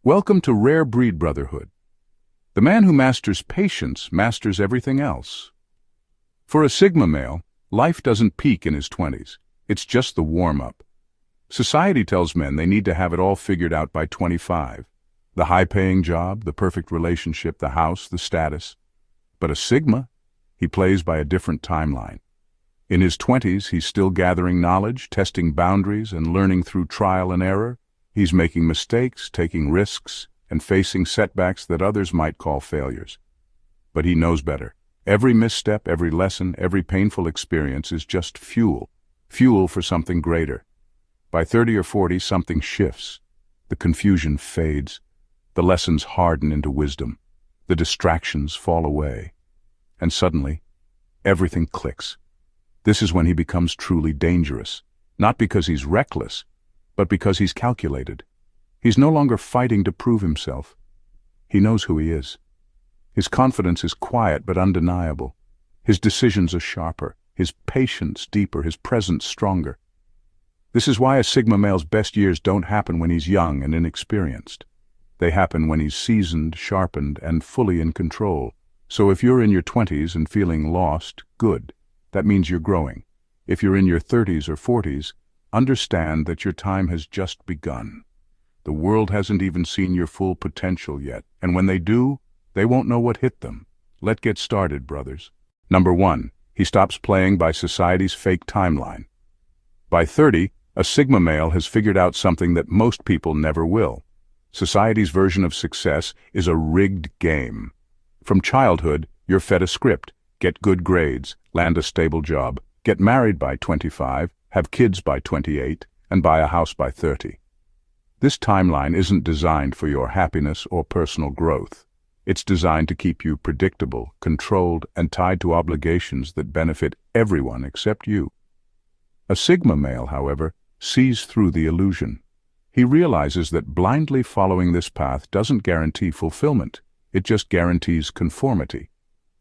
Welcome to Rare Breed Brotherhood. The man who masters patience masters everything else. For a Sigma male, life doesn't peak in his 20s. It's just the warm-up. Society tells men they need to have it all figured out by 25. The high-paying job, the perfect relationship, the house, the status. But a Sigma, he plays by a different timeline. In his 20s, he's still gathering knowledge, testing boundaries, and learning through trial and error. He's making mistakes, taking risks, and facing setbacks that others might call failures. But he knows better. Every misstep, every lesson, every painful experience is just fuel for something greater. By 30 or 40, something shifts. The confusion fades. The lessons harden into wisdom. The distractions fall away. And suddenly, everything clicks. This is when he becomes truly dangerous. Not because he's reckless, but because he's calculated. He's no longer fighting to prove himself. He knows who he is. His confidence is quiet but undeniable. His decisions are sharper, his patience deeper, his presence stronger. This is why a Sigma male's best years don't happen when he's young and inexperienced. They happen when he's seasoned, sharpened, and fully in control. So if you're in your 20s and feeling lost, good. That means you're growing. If you're in your 30s or 40s, understand that your time has just begun. The world hasn't even seen your full potential yet, and when they do, they won't know what hit them. Let's get started, brothers. Number 1, he stops playing by society's fake timeline. By 30, a Sigma male has figured out something that most people never will. Society's version of success is a rigged game. From childhood, you're fed a script: get good grades, land a stable job, get married by 25, have kids by 28, and buy a house by 30. This timeline isn't designed for your happiness or personal growth. It's designed to keep you predictable, controlled, and tied to obligations that benefit everyone except you. A Sigma male, however, sees through the illusion. He realizes that blindly following this path doesn't guarantee fulfillment. It just guarantees conformity.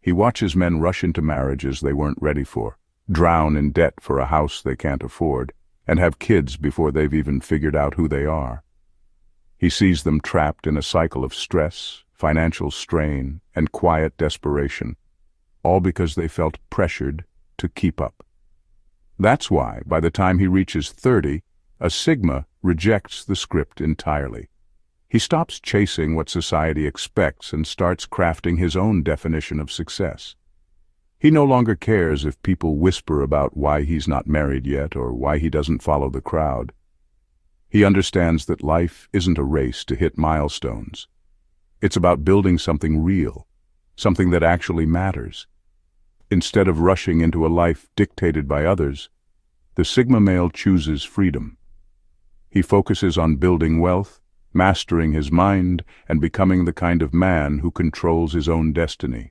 He watches men rush into marriages they weren't ready for, drown in debt for a house they can't afford, and have kids before they've even figured out who they are. He sees them trapped in a cycle of stress, financial strain, and quiet desperation, all because they felt pressured to keep up. That's why, by the time he reaches 30, a Sigma rejects the script entirely. He stops chasing what society expects and starts crafting his own definition of success. He no longer cares if people whisper about why he's not married yet or why he doesn't follow the crowd. He understands that life isn't a race to hit milestones. It's about building something real, something that actually matters. Instead of rushing into a life dictated by others, the Sigma male chooses freedom. He focuses on building wealth, mastering his mind, and becoming the kind of man who controls his own destiny.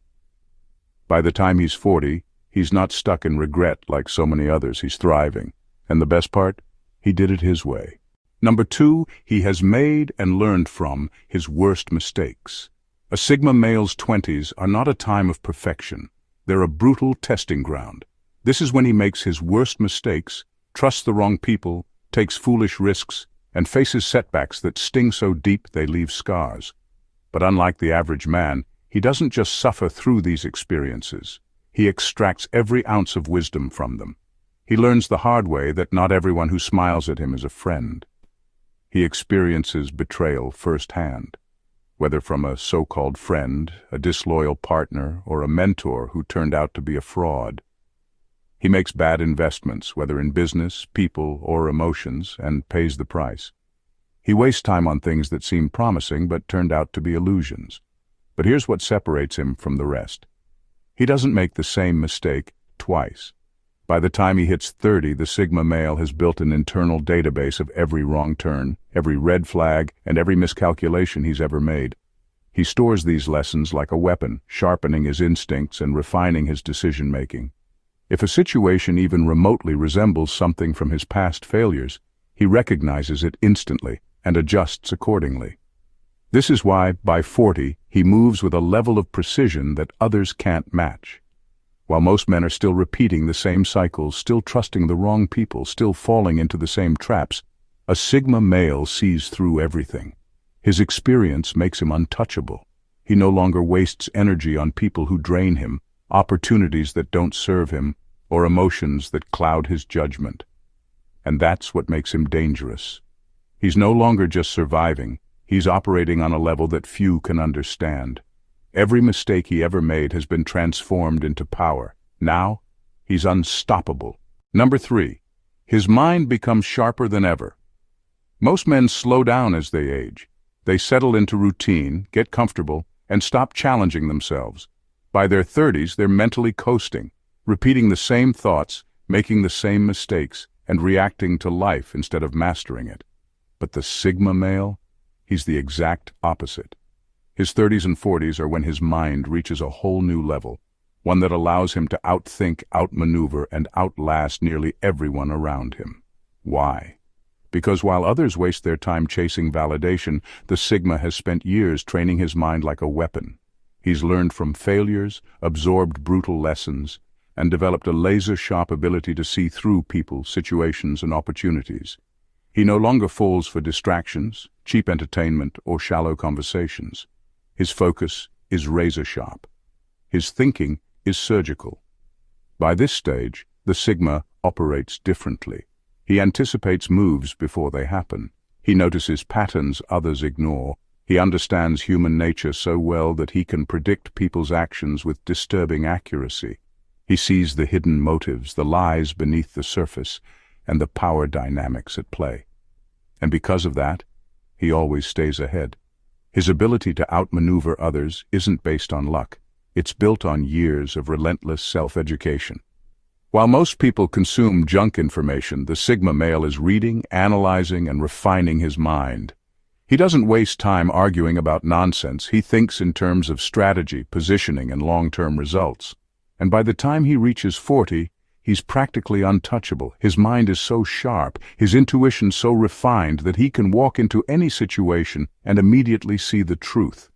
By the time he's 40, he's not stuck in regret like so many others. He's thriving. And the best part? He did it his way. Number 2, he has made and learned from his worst mistakes. A Sigma male's 20s are not a time of perfection. They're a brutal testing ground. This is when he makes his worst mistakes, trusts the wrong people, takes foolish risks, and faces setbacks that sting so deep they leave scars. But unlike the average man, he doesn't just suffer through these experiences. He extracts every ounce of wisdom from them. He learns the hard way that not everyone who smiles at him is a friend. He experiences betrayal firsthand, whether from a so-called friend, a disloyal partner, or a mentor who turned out to be a fraud. He makes bad investments, whether in business, people, or emotions, and pays the price. He wastes time on things that seem promising but turned out to be illusions. But here's what separates him from the rest. He doesn't make the same mistake twice. By the time he hits 30, the Sigma male has built an internal database of every wrong turn, every red flag, and every miscalculation he's ever made. He stores these lessons like a weapon, sharpening his instincts and refining his decision-making. If a situation even remotely resembles something from his past failures, he recognizes it instantly and adjusts accordingly. This is why, by 40, he moves with a level of precision that others can't match. While most men are still repeating the same cycles, still trusting the wrong people, still falling into the same traps, a Sigma male sees through everything. His experience makes him untouchable. He no longer wastes energy on people who drain him, opportunities that don't serve him, or emotions that cloud his judgment. And that's what makes him dangerous. He's no longer just surviving, he's operating on a level that few can understand. Every mistake he ever made has been transformed into power. Now, he's unstoppable. Number 3. His mind becomes sharper than ever. Most men slow down as they age. They settle into routine, get comfortable, and stop challenging themselves. By their 30s, they're mentally coasting, repeating the same thoughts, making the same mistakes, and reacting to life instead of mastering it. But the Sigma male, he's the exact opposite. His 30s and 40s are when his mind reaches a whole new level, one that allows him to outthink, outmaneuver, and outlast nearly everyone around him. Why? Because while others waste their time chasing validation, the Sigma has spent years training his mind like a weapon. He's learned from failures, absorbed brutal lessons, and developed a laser-sharp ability to see through people, situations, and opportunities. He no longer falls for distractions, cheap entertainment, or shallow conversations. His focus is razor-sharp. His thinking is surgical. By this stage, the Sigma operates differently. He anticipates moves before they happen. He notices patterns others ignore. He understands human nature so well that he can predict people's actions with disturbing accuracy. He sees the hidden motives, the lies beneath the surface, and the power dynamics at play. And because of that, he always stays ahead. His ability to outmaneuver others isn't based on luck. It's built on years of relentless self-education. While most people consume junk information, the Sigma male is reading, analyzing, and refining his mind. He doesn't waste time arguing about nonsense. He thinks in terms of strategy, positioning, and long-term results. And by the time he reaches 40, he's practically untouchable. His mind is so sharp, his intuition so refined that he can walk into any situation and immediately see the truth.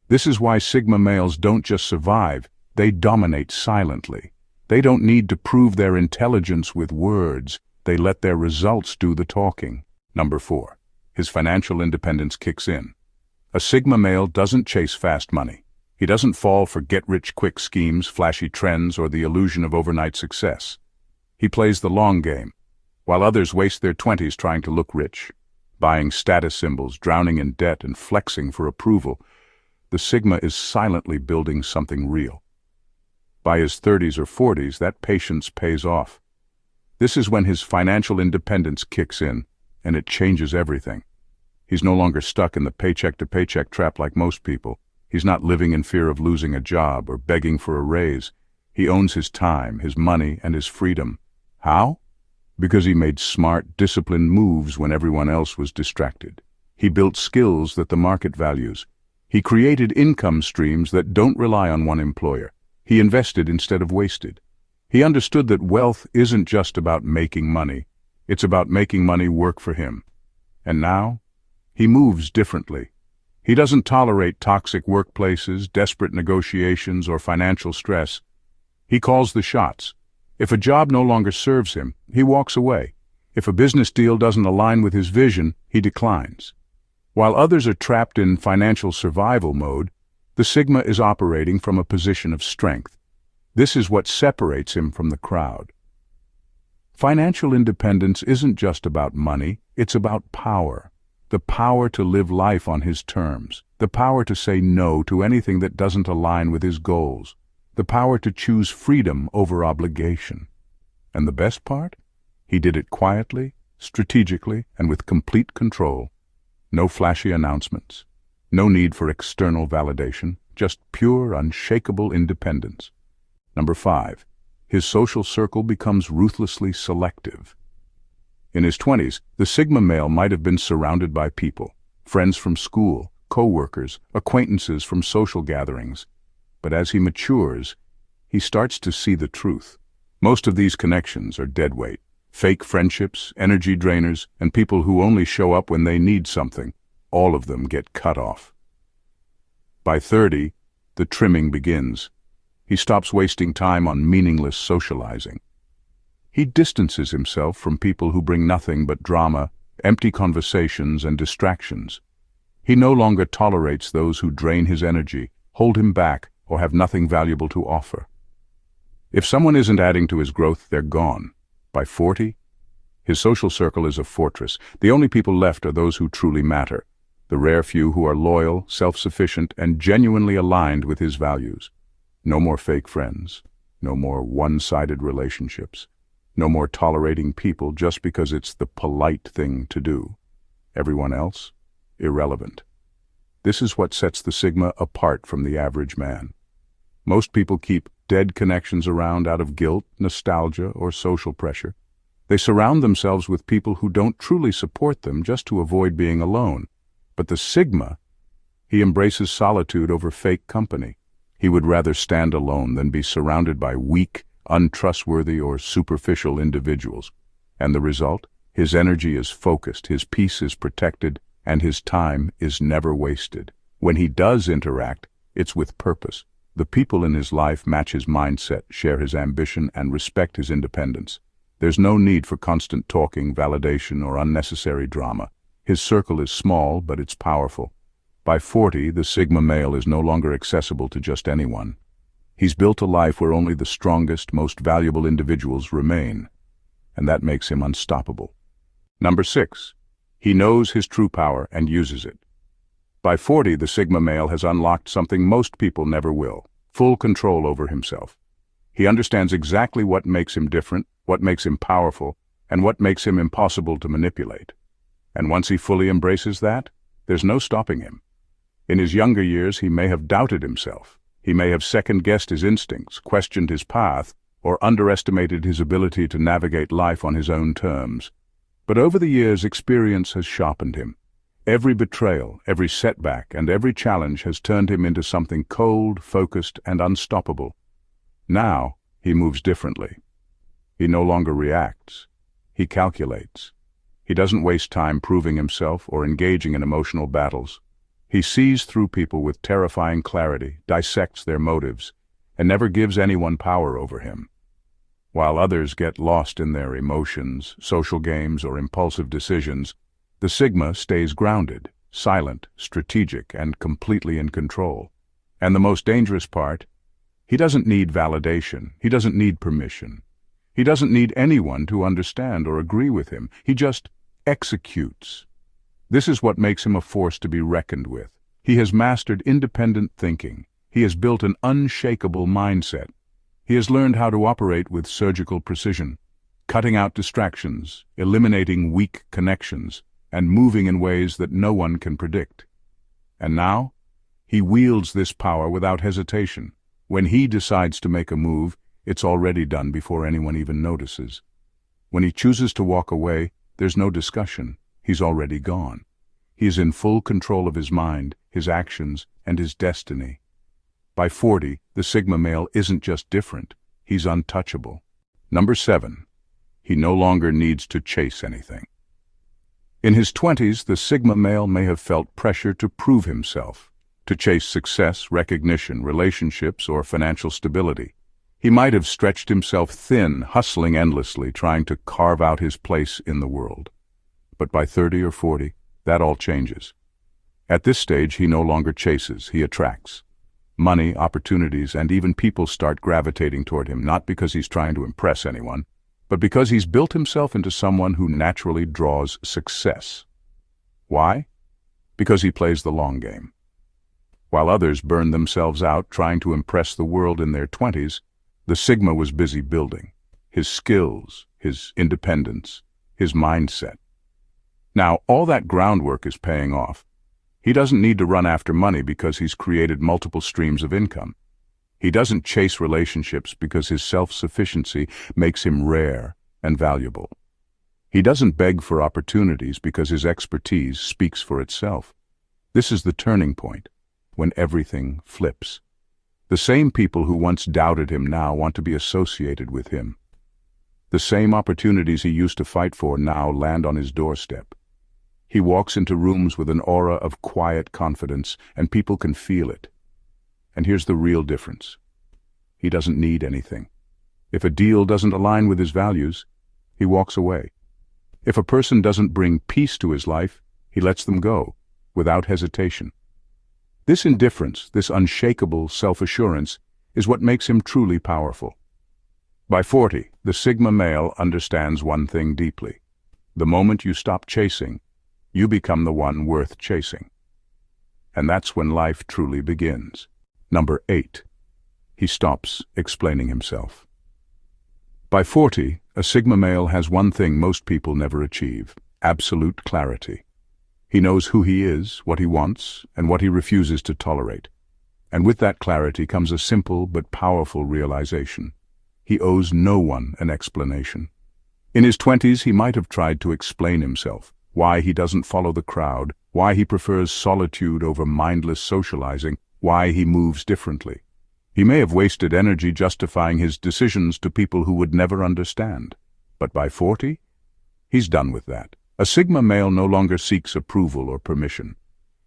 This is why Sigma males don't just survive, they dominate silently. They don't need to prove their intelligence with words. They let their results do the talking. Number 4. His financial independence kicks in. A Sigma male doesn't chase fast money. He doesn't fall for get-rich-quick schemes, flashy trends, or the illusion of overnight success. He plays the long game, while others waste their 20s trying to look rich, buying status symbols, drowning in debt, and flexing for approval. The Sigma is silently building something real. By his 30s or 40s, that patience pays off. This is when his financial independence kicks in, and it changes everything. He's no longer stuck in the paycheck-to-paycheck trap like most people. He's not living in fear of losing a job or begging for a raise. He owns his time, his money, and his freedom. How? Because he made smart, disciplined moves when everyone else was distracted. He built skills that the market values. He created income streams that don't rely on one employer. He invested instead of wasted. He understood that wealth isn't just about making money. It's about making money work for him. And now, he moves differently. He doesn't tolerate toxic workplaces, desperate negotiations, or financial stress. He calls the shots. If a job no longer serves him, he walks away. If a business deal doesn't align with his vision, he declines. While others are trapped in financial survival mode, the Sigma is operating from a position of strength. This is what separates him from the crowd. Financial independence isn't just about money, it's about power. The power to live life on his terms. The power to say no to anything that doesn't align with his goals. The power to choose freedom over obligation. And the best part? He did it quietly, strategically, and with complete control. No flashy announcements. No need for external validation, just pure, unshakable independence. Number 5. His social circle becomes ruthlessly selective. In his 20s, the Sigma male might have been surrounded by people, friends from school, co-workers, acquaintances from social gatherings. But as he matures, he starts to see the truth. Most of these connections are deadweight, fake friendships, energy drainers, and people who only show up when they need something. All of them get cut off. By 30, the trimming begins. He stops wasting time on meaningless socializing. He distances himself from people who bring nothing but drama, empty conversations, and distractions. He no longer tolerates those who drain his energy, hold him back, or have nothing valuable to offer. If someone isn't adding to his growth, they're gone. By 40, his social circle is a fortress. The only people left are those who truly matter, the rare few who are loyal, self-sufficient, and genuinely aligned with his values. No more fake friends, no more one-sided relationships, no more tolerating people just because it's the polite thing to do. Everyone else? Irrelevant. This is what sets the Sigma apart from the average man. Most people keep dead connections around out of guilt, nostalgia, or social pressure. They surround themselves with people who don't truly support them just to avoid being alone. But the Sigma, he embraces solitude over fake company. He would rather stand alone than be surrounded by weak, untrustworthy, or superficial individuals. And the result? His energy is focused, his peace is protected, and his time is never wasted. When he does interact, it's with purpose. The people in his life match his mindset, share his ambition, and respect his independence. There's no need for constant talking, validation, or unnecessary drama. His circle is small, but it's powerful. By 40, the Sigma male is no longer accessible to just anyone. He's built a life where only the strongest, most valuable individuals remain, and that makes him unstoppable. Number 6. He knows his true power and uses it. By 40, the Sigma male has unlocked something most people never will: full control over himself. He understands exactly what makes him different, what makes him powerful, and what makes him impossible to manipulate. And once he fully embraces that, there's no stopping him. In his younger years, he may have doubted himself. He may have second-guessed his instincts, questioned his path, or underestimated his ability to navigate life on his own terms. But over the years, experience has sharpened him. Every betrayal, every setback, and every challenge has turned him into something cold, focused, and unstoppable. Now, he moves differently. He no longer reacts. He calculates. He doesn't waste time proving himself or engaging in emotional battles. He sees through people with terrifying clarity, dissects their motives, and never gives anyone power over him. While others get lost in their emotions, social games, or impulsive decisions, the Sigma stays grounded, silent, strategic, and completely in control. And the most dangerous part, he doesn't need validation. He doesn't need permission. He doesn't need anyone to understand or agree with him. He just executes. This is what makes him a force to be reckoned with. He has mastered independent thinking. He has built an unshakable mindset. He has learned how to operate with surgical precision, cutting out distractions, eliminating weak connections, and moving in ways that no one can predict. And now, he wields this power without hesitation. When he decides to make a move, it's already done before anyone even notices. When he chooses to walk away, there's no discussion. He's already gone. He is in full control of his mind, his actions, and his destiny. By 40, the Sigma male isn't just different, he's untouchable. Number 7. He no longer needs to chase anything. In his 20s, the Sigma male may have felt pressure to prove himself, to chase success, recognition, relationships, or financial stability. He might have stretched himself thin, hustling endlessly, trying to carve out his place in the world. But by 30 or 40, that all changes. At this stage, he no longer chases, he attracts. Money, opportunities, and even people start gravitating toward him, not because he's trying to impress anyone, but because he's built himself into someone who naturally draws success. Why? Because he plays the long game. While others burn themselves out trying to impress the world in their 20s, the Sigma was busy building his skills, his independence, his mindset. Now, all that groundwork is paying off. He doesn't need to run after money because he's created multiple streams of income. He doesn't chase relationships because his self-sufficiency makes him rare and valuable. He doesn't beg for opportunities because his expertise speaks for itself. This is the turning point, when everything flips. The same people who once doubted him now want to be associated with him. The same opportunities he used to fight for now land on his doorstep. He walks into rooms with an aura of quiet confidence, and people can feel it. And here's the real difference. He doesn't need anything. If a deal doesn't align with his values, he walks away. If a person doesn't bring peace to his life, he lets them go. without hesitation. This indifference, this unshakable self-assurance, is what makes him truly powerful. By 40, the Sigma male understands one thing deeply. The moment you stop chasing, you become the one worth chasing. And that's when life truly begins. Number 8. He stops explaining himself. By 40, a Sigma male has one thing most people never achieve: absolute clarity. He knows who he is, what he wants, and what he refuses to tolerate. And with that clarity comes a simple but powerful realization. He owes no one an explanation. In his 20s, he might have tried to explain himself, why he doesn't follow the crowd, why he prefers solitude over mindless socializing, why he moves differently. He may have wasted energy justifying his decisions to people who would never understand. But by 40, he's done with that. A Sigma male no longer seeks approval or permission.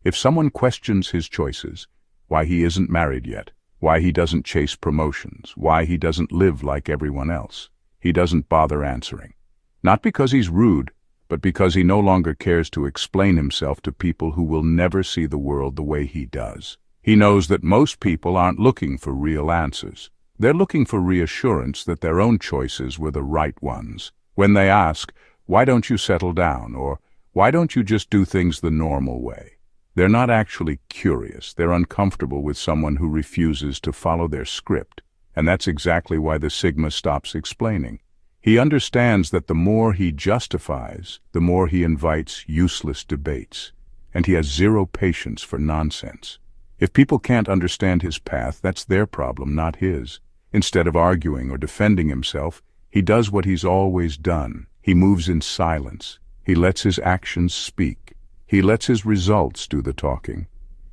If someone questions his choices, why he isn't married yet, why he doesn't chase promotions, why he doesn't live like everyone else, he doesn't bother answering. Not because he's rude, but because he no longer cares to explain himself to people who will never see the world the way he does. He knows that most people aren't looking for real answers. They're looking for reassurance that their own choices were the right ones. When they ask, "Why don't you settle down?" or "Why don't you just do things the normal way?" they're not actually curious. They're uncomfortable with someone who refuses to follow their script. And that's exactly why the Sigma stops explaining. He understands that the more he justifies, the more he invites useless debates. And he has zero patience for nonsense. If people can't understand his path, that's their problem, not his. Instead of arguing or defending himself, he does what he's always done. He moves in silence. He lets his actions speak. He lets his results do the talking.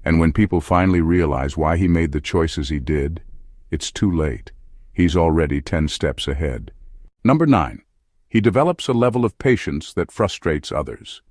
And when people finally realize why he made the choices he did, it's too late. He's already 10 steps ahead. Number 9. He develops a level of patience that frustrates others.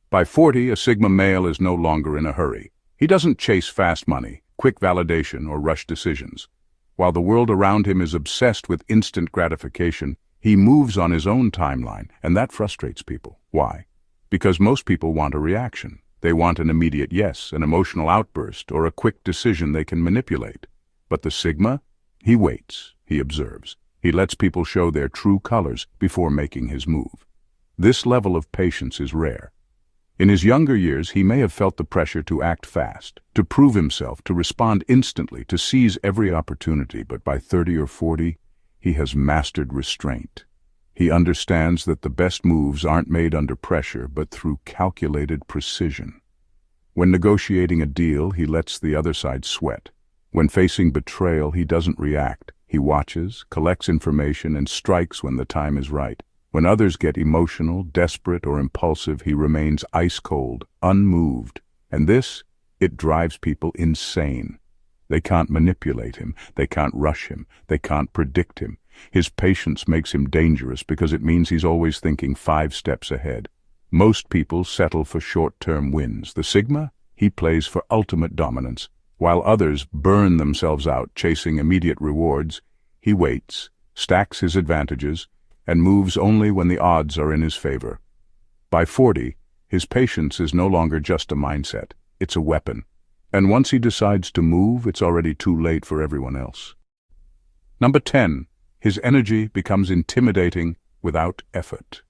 By 40, a Sigma male is no longer in a hurry. He doesn't chase fast money, quick validation, or rush decisions. While the world around him is obsessed with instant gratification, he moves on his own timeline, and that frustrates people. Why? Because most people want a reaction. They want an immediate yes, an emotional outburst, or a quick decision they can manipulate. But the Sigma? He waits, he observes. He lets people show their true colors before making his move. This level of patience is rare. In his younger years, he may have felt the pressure to act fast, to prove himself, to respond instantly, to seize every opportunity, but by 30 or 40, he has mastered restraint. He understands that the best moves aren't made under pressure, but through calculated precision. When negotiating a deal, he lets the other side sweat. When facing betrayal, he doesn't react. He watches, collects information, and strikes when the time is right. When others get emotional, desperate, or impulsive, he remains ice-cold, unmoved. And this, it drives people insane. They can't manipulate him. They can't rush him. They can't predict him. His patience makes him dangerous because it means he's always thinking 5 steps ahead. Most people settle for short-term wins. The Sigma, he plays for ultimate dominance. While others burn themselves out chasing immediate rewards, he waits, stacks his advantages, and moves only when the odds are in his favor. By 40, his patience is no longer just a mindset. It's a weapon. And once he decides to move, it's already too late for everyone else. Number 10. His energy becomes intimidating without effort.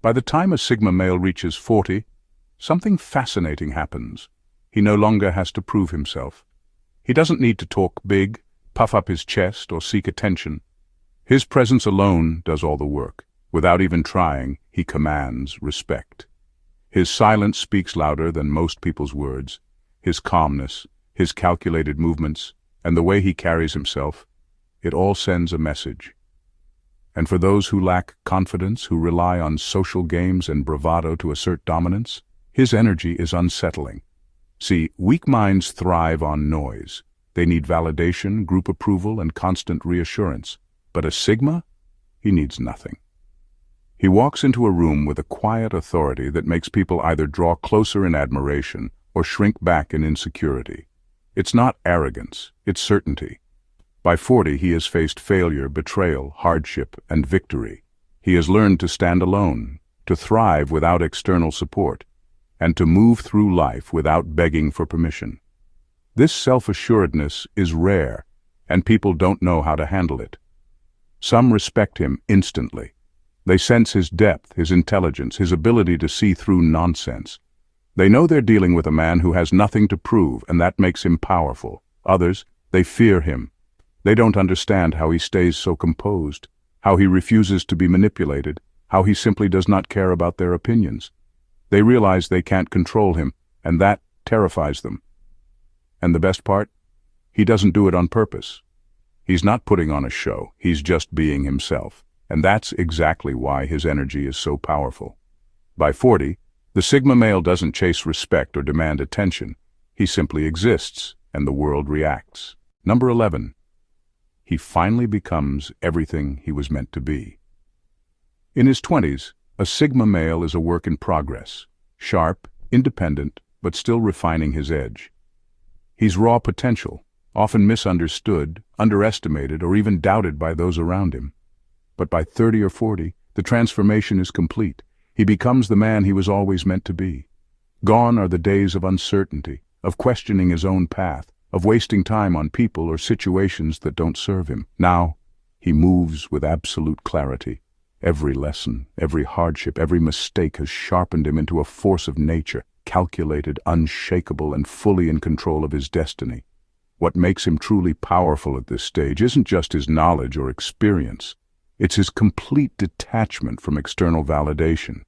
By the time a Sigma male reaches 40, something fascinating happens. He no longer has to prove himself. He doesn't need to talk big, puff up his chest, or seek attention. His presence alone does all the work. Without even trying, he commands respect. His silence speaks louder than most people's words. His calmness, his calculated movements, and the way he carries himself, it all sends a message. And for those who lack confidence, who rely on social games and bravado to assert dominance, his energy is unsettling. See, weak minds thrive on noise. They need validation, group approval, and constant reassurance. But a Sigma? He needs nothing. He walks into a room with a quiet authority that makes people either draw closer in admiration or shrink back in insecurity. It's not arrogance, it's certainty. By 40, he has faced failure, betrayal, hardship, and victory. He has learned to stand alone, to thrive without external support. and to move through life without begging for permission. This self-assuredness is rare, and people don't know how to handle it. Some respect him instantly. They sense his depth, his intelligence, his ability to see through nonsense. They know they're dealing with a man who has nothing to prove, and that makes him powerful. Others, they fear him. They don't understand how he stays so composed, how he refuses to be manipulated, how he simply does not care about their opinions. They realize they can't control him, and that terrifies them. And the best part? He doesn't do it on purpose. He's not putting on a show, he's just being himself. And that's exactly why his energy is so powerful. By 40, the Sigma male doesn't chase respect or demand attention. He simply exists, and the world reacts. Number 11. He finally becomes everything he was meant to be. In his 20s, a Sigma male is a work in progress. Sharp, independent, but still refining his edge. He's raw potential, often misunderstood, underestimated, or even doubted by those around him. But by 30 or 40, the transformation is complete. He becomes the man he was always meant to be. Gone are the days of uncertainty, of questioning his own path, of wasting time on people or situations that don't serve him. Now, he moves with absolute clarity. Every lesson, every hardship, every mistake has sharpened him into a force of nature, calculated, unshakable, and fully in control of his destiny. What makes him truly powerful at this stage isn't just his knowledge or experience. It's his complete detachment from external validation.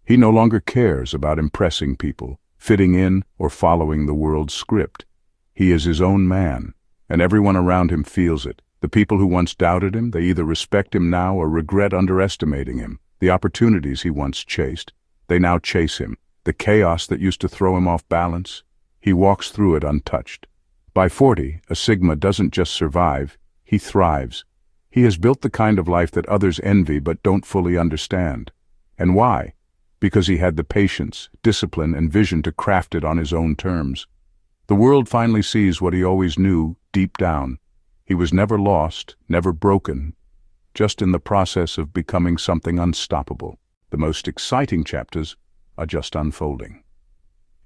He no longer cares about impressing people, fitting in, or following the world's script. He is his own man, and everyone around him feels it. The people who once doubted him, they either respect him now or regret underestimating him. The opportunities he once chased, they now chase him. The chaos that used to throw him off balance, he walks through it untouched. By 40, a Sigma doesn't just survive, he thrives. He has built the kind of life that others envy but don't fully understand. And why? Because he had the patience, discipline, and vision to craft it on his own terms. The world finally sees what he always knew deep down. He was never lost, never broken, just in the process of becoming something unstoppable. The most exciting chapters are just unfolding.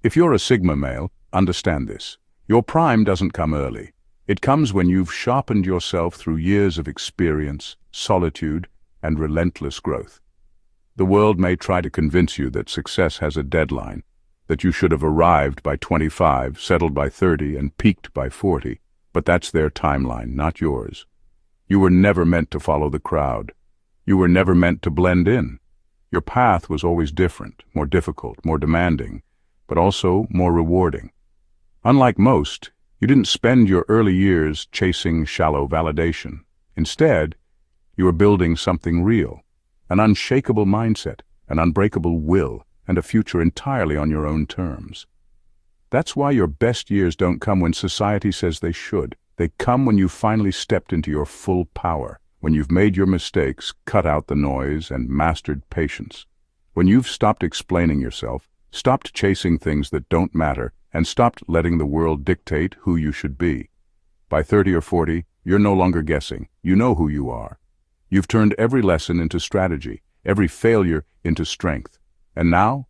If you're a Sigma male, understand this. Your prime doesn't come early. It comes when you've sharpened yourself through years of experience, solitude, and relentless growth. The world may try to convince you that success has a deadline, that you should have arrived by 25, settled by 30, and peaked by 40, but that's their timeline, not yours. You were never meant to follow the crowd. You were never meant to blend in. Your path was always different, more difficult, more demanding, but also more rewarding. Unlike most, you didn't spend your early years chasing shallow validation. Instead, you were building something real, an unshakable mindset, an unbreakable will, and a future entirely on your own terms. That's why your best years don't come when society says they should. They come when you've finally stepped into your full power, when you've made your mistakes, cut out the noise, and mastered patience. When you've stopped explaining yourself, stopped chasing things that don't matter, and stopped letting the world dictate who you should be. By 30 or 40, you're no longer guessing. You know who you are. You've turned every lesson into strategy, every failure into strength. And now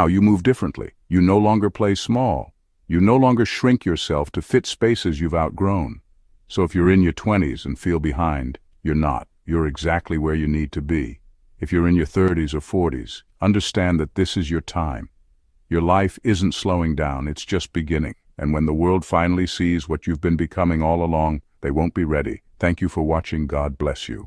you move differently. You no longer play small. You no longer shrink yourself to fit spaces you've outgrown. So if you're in your 20s and feel behind, you're not. You're exactly where you need to be. If you're in your 30s or 40s, understand that this is your time. Your life isn't slowing down, it's just beginning. And when the world finally sees what you've been becoming all along, they won't be ready. Thank you for watching. God bless you.